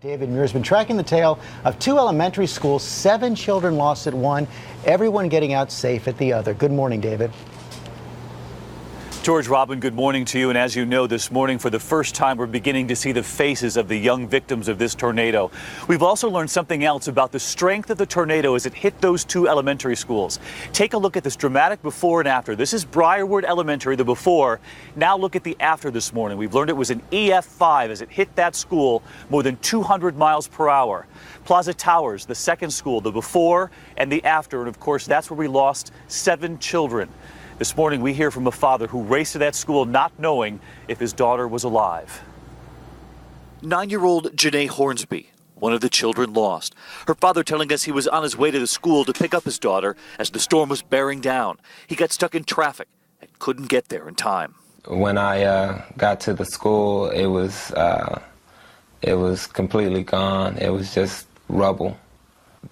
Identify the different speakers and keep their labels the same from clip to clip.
Speaker 1: David Muir has been tracking the tale of two elementary schools, 7 children lost at one, everyone getting out safe at the other. Good morning, David.
Speaker 2: George, Robin, good morning to you. And as you know, this morning, for the first time, we're beginning to see the faces of the young victims of this tornado. We've also learned something else about the strength of the tornado as it hit those two elementary schools. Take a look at this dramatic before and after. This is Briarwood Elementary, the before. Now look at the after this morning. We've learned it was an EF5 as it hit that school more than 200 miles per hour. Plaza Towers, the second school, the before and the after. And of course, that's where we lost 7 children. This morning, we hear from a father who raced to that school not knowing if his daughter was alive. 9-year-old Janae Hornsby, one of the children lost. Her father telling us he was on his way to the school to pick up his daughter as the storm was bearing down. He got stuck in traffic and couldn't get there in time.
Speaker 3: When I got to the school, it was completely gone. It was just rubble.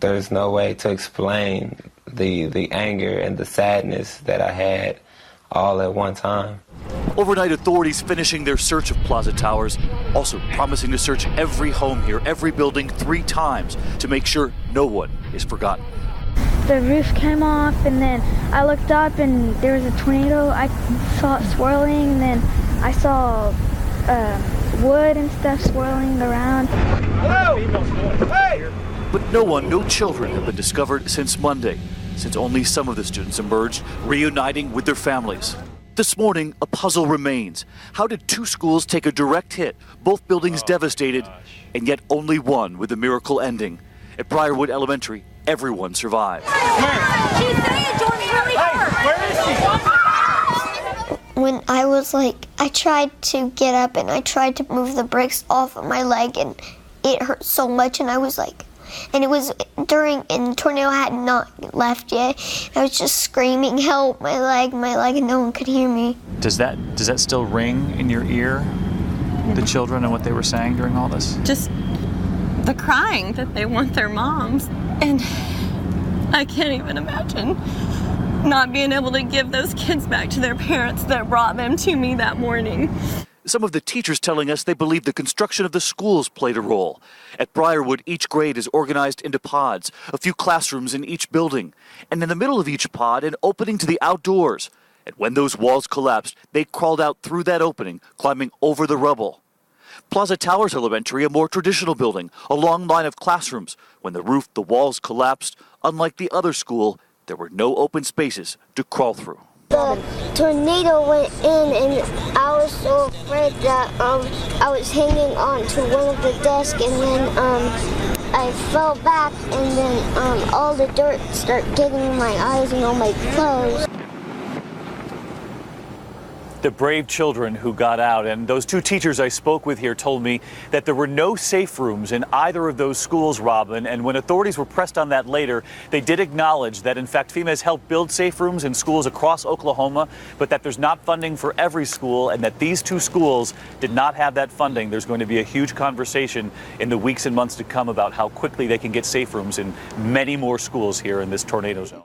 Speaker 3: There's no way to explain the anger and the sadness that I had all at one time.
Speaker 2: Overnight, authorities finishing their search of Plaza Towers, also promising to search every home here, every building 3 times to make sure no one is forgotten.
Speaker 4: The roof came off, and then I looked up and there was a tornado. I saw it swirling, and then I saw wood and stuff swirling around.
Speaker 2: Hello! Hey! But no children have been discovered since Monday, since only some of the students emerged, reuniting with their families. This morning, a puzzle remains. How did 2 schools take a direct hit, both buildings devastated, and yet only one with a miracle ending? At Briarwood Elementary, everyone survived.
Speaker 5: She's saying Jordan really hurt.
Speaker 6: When I was I tried to get up and I tried to move the bricks off of my leg, and it hurt so much, and I was and it was and the tornado had not left yet. I was just screaming, help, my leg, and no one could hear me.
Speaker 2: Does that still ring in your ear, the children and what they were saying during all this?
Speaker 7: Just the crying that they want their moms. And I can't even imagine not being able to give those kids back to their parents that brought them to me that morning.
Speaker 2: Some of the teachers telling us they believe the construction of the schools played a role. At Briarwood, each grade is organized into pods, a few classrooms in each building, and in the middle of each pod, an opening to the outdoors. And when those walls collapsed, they crawled out through that opening, climbing over the rubble. Plaza Towers Elementary, a more traditional building, a long line of classrooms. When the roof, the walls collapsed, unlike the other school, there were no open spaces to crawl through.
Speaker 6: The tornado went in, and I was so afraid that I was hanging on to one of the desks, and then I fell back, and then all the dirt started getting in my eyes and all my clothes.
Speaker 2: The brave children who got out, and those 2 teachers I spoke with here told me that there were no safe rooms in either of those schools, Robin, and when authorities were pressed on that later, they did acknowledge that in fact FEMA has helped build safe rooms in schools across Oklahoma, but that there's not funding for every school, and that these 2 schools did not have that funding. There's going to be a huge conversation in the weeks and months to come about how quickly they can get safe rooms in many more schools here in this tornado zone.